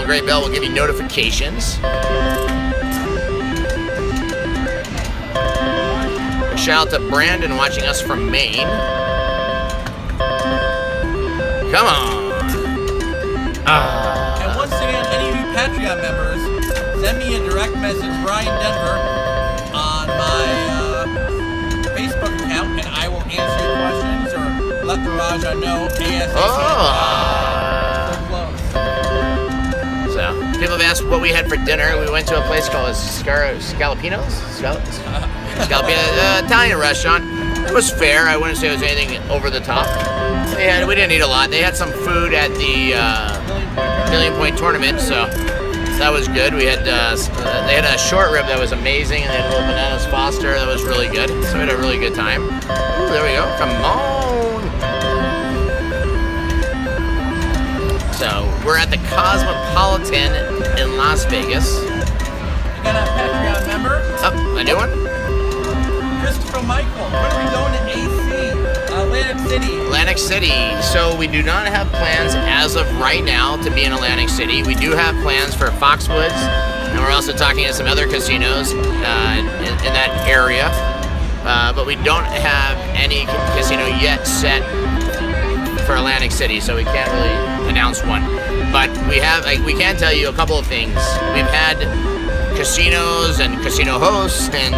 gray bell will give you notifications. Shout out to Brandon watching us from Maine. Come on. And once again, any of you Patreon members, send me a direct message, Brian Denver, on my Facebook account, and I will answer your questions or let the Raja know ASAP. So, people have asked what we had for dinner. We went to a place called Scalapino's? Scalapino, Italian restaurant. It was fair. I wouldn't say it was anything over the top. We didn't eat a lot. They had some food at the Million Point tournament, so that was good. We had they had a short rib that was amazing, and they had a little bananas Foster that was really good. So we had a really good time. Ooh, there we go. Come on. So we're at the Cosmopolitan in Las Vegas. You got a Patreon member? Oh, a new one? Christopher Michael. When are we going to AC? Atlantic City. Atlantic City. So we do not have plans as of right now to be in Atlantic City. We do have plans for Foxwoods, and we're also talking to some other casinos in that area. But we don't have any casino yet set for Atlantic City, so we can't really announce one. But we can tell you a couple of things. We've had casinos and casino hosts and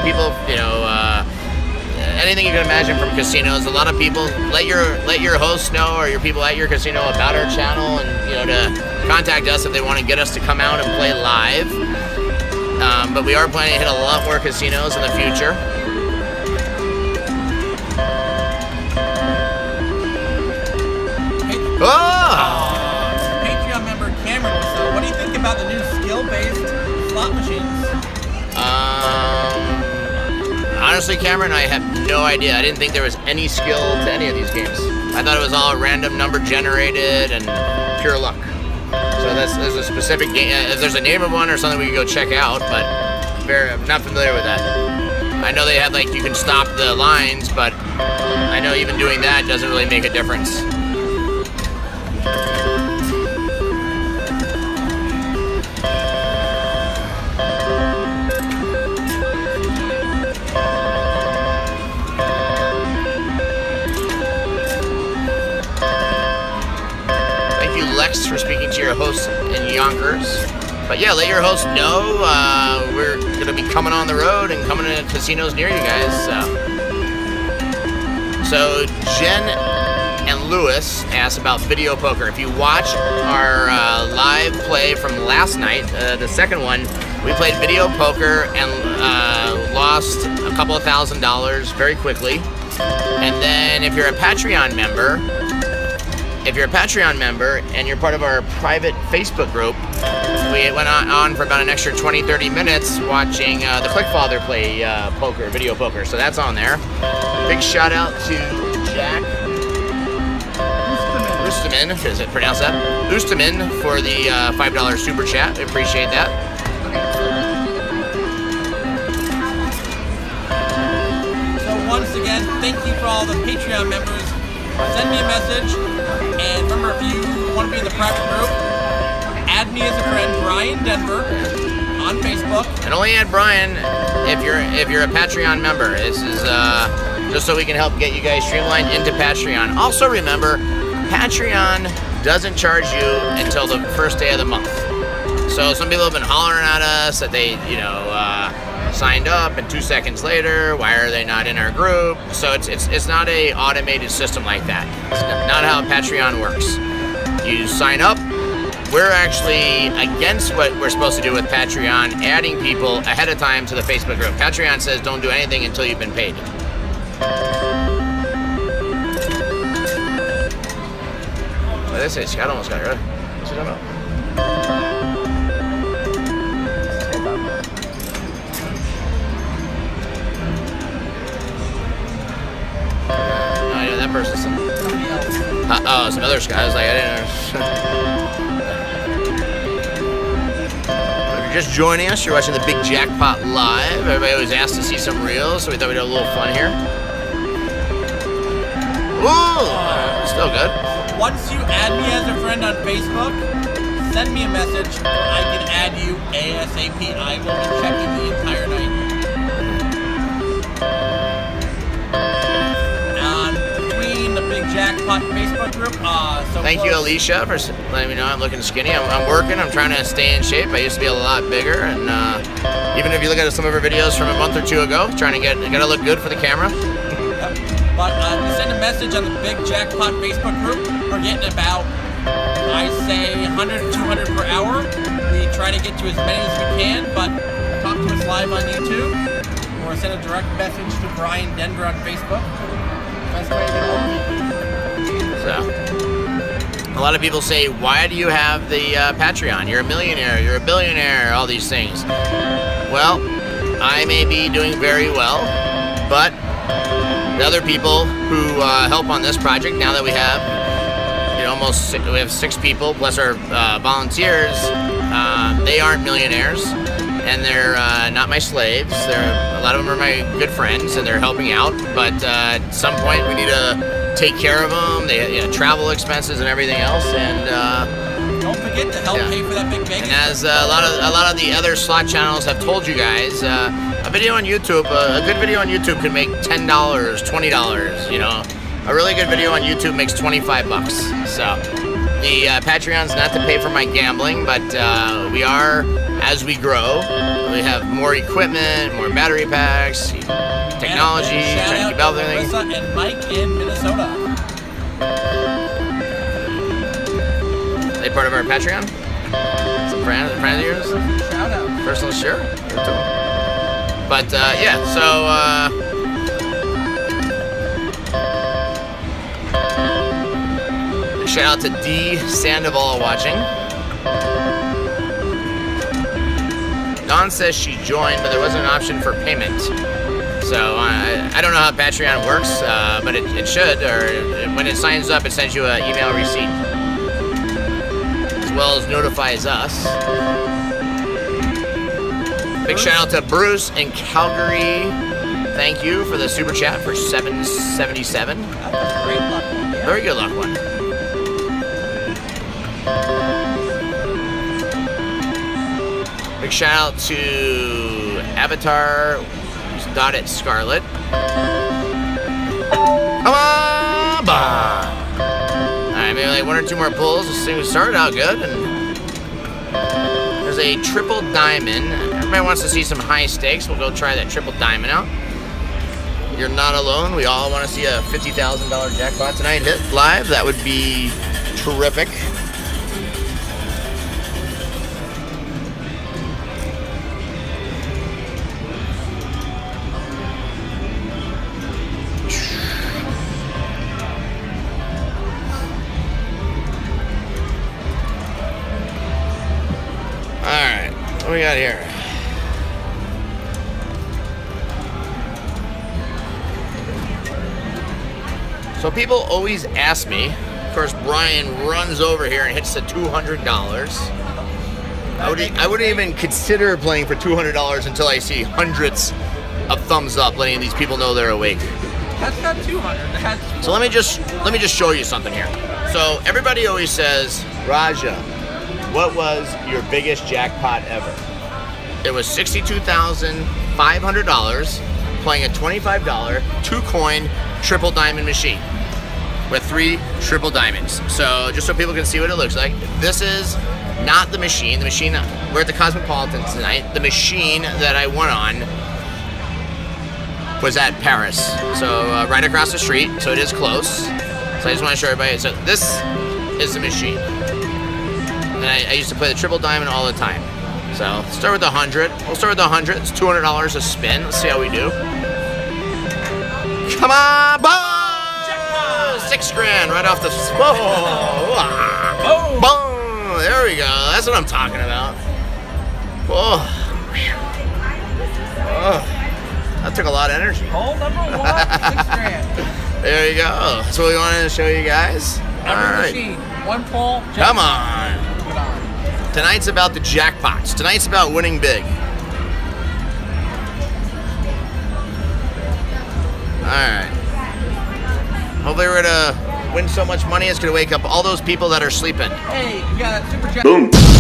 people, anything you can imagine from casinos. A lot of people let your hosts know or your people at your casino about our channel, and to contact us if they want to get us to come out and play live. But we are planning to hit a lot more casinos in the future. Patreon member Cameron. So, what do you think about the new skill-based slot machines? Honestly, Cameron, I have no idea. I didn't think there was any skill to any of these games. I thought it was all random number generated and pure luck. So there's a specific game. If there's a name of one or something we can go check out, but I'm not familiar with that. I know they have you can stop the lines, but I know even doing that doesn't really make a difference. Lex for speaking to your host in Yonkers. But yeah, let your host know we're going to be coming on the road and coming to casinos near you guys. So Jen and Lewis asked about video poker. If you watch our live play from last night, the second one, we played video poker and lost a couple of $1,000 very quickly. And then if you're a Patreon member, and you're part of our private Facebook group, we went on for about an extra 20-30 minutes watching the Clickfather play video poker. So that's on there. Big shout out to Jack Oosterman, is it pronounced that? Oosterman for the $5 super chat. We appreciate that. So once again, thank you for all the Patreon members. Send me a message, and remember, if you want to be in the private group, add me as a friend, Brian Denver, on Facebook. And only add Brian if you're a Patreon member. This is just so we can help get you guys streamlined into Patreon. Also remember, Patreon doesn't charge you until the first day of the month. So some people have been hollering at us that they, signed up, and 2 seconds later, why are they not in our group? So it's not a automated system like that. It's not how Patreon works. You sign up. We're actually against what we're supposed to do with Patreon, adding people ahead of time to the Facebook group. Patreon says don't do anything until you've been paid. What did they say? Scott almost got it. What's he talking about? That person's some other guy. I was like, I didn't know. If you're just joining us, you're watching the Big Jackpot live. Everybody always asks to see some reels, so we thought we'd have a little fun here. Ooh, still good. Once you add me as a friend on Facebook, send me a message. I can add you ASAP. I will be checking the entire night. Between the Big Jackpot Facebook group. Thank you, Alicia, for letting me know I'm looking skinny. I'm working. I'm trying to stay in shape. I used to be a lot bigger, and even if you look at some of our videos from a month or two ago, trying to gotta look good for the camera. Yep. But we send a message on the Big Jackpot Facebook group. We're getting about, I say, 100 to 200 per hour. We try to get to as many as we can, but talk to us live on YouTube or send a direct message to Brian Denver on Facebook. Best way to get hold of me. So, a lot of people say, why do you have the Patreon? You're a millionaire, you're a billionaire, all these things. Well, I may be doing very well, but the other people who help on this project, now that we have, we have 6 people plus our volunteers, they aren't millionaires, and they're not my slaves. A lot of them are my good friends, and they're helping out, but at some point we need to take care of them. They travel expenses and everything else, and don't forget to help pay for that big Vegas. And as a lot of the other slot channels have told you guys, a video on YouTube, a good video on YouTube could make $10, $20. A really good video on YouTube makes 25 bucks. So the Patreon's not to pay for my gambling, but we are, as we grow, we have more equipment, more battery packs, technology, trying to keep everything. Melissa and Mike in Minnesota. Are they part of our Patreon? Some friend of yours? Shout out. Personal share? But yeah, so shout out to D Sandoval watching. Dawn says she joined, but there wasn't an option for payment. So I don't know how Patreon works, but it should. Or when it signs up, it sends you an email receipt, as well as notifies us. Big shout out to Bruce in Calgary. Thank you for the super chat for $7.77. That's a great luck one. Yeah. Very good luck one. Big shout out to Avatar, who's dot at Scarlet. Come on, Alright, maybe like 1 or 2 more pulls. This thing started out good. And there's a triple diamond. Everybody wants to see some high stakes. We'll go try that triple diamond out. You're not alone. We all want to see a $50,000 jackpot tonight hit live. That would be terrific. Alright, what do we got here? So people always ask me, of course Brian runs over here and hits the $200. I wouldn't even consider playing for $200 until I see hundreds of thumbs up letting these people know they're awake. That's not 200. So let me just show you something here. So everybody always says, Raja, what was your biggest jackpot ever? It was $62,500 playing a $25 2-coin triple diamond machine with 3 triple diamonds. So just so people can see what it looks like, this is not the machine. The machine, we're at the Cosmopolitan tonight. The machine that I won on was at Paris. So right across the street, so it is close. So I just want to show everybody. So this is the machine. And I used to play the triple diamond all the time. So let's start with the 100. We'll start with the 100. It's $200 a spin. Let's see how we do. Come on, boom! 6 grand right off the. Whoa! Boom! There we go. That's what I'm talking about. Whoa! Oh, that took a lot of energy. Hole number 1, 6 grand. There you go. That's what we wanted to show you guys. Every machine, 1 pull. Come on. Tonight's about the jackpots. Tonight's about winning big. Alright. Hopefully we're gonna win so much money, it's gonna wake up all those people that are sleeping. Hey, we got a super chat. Boom.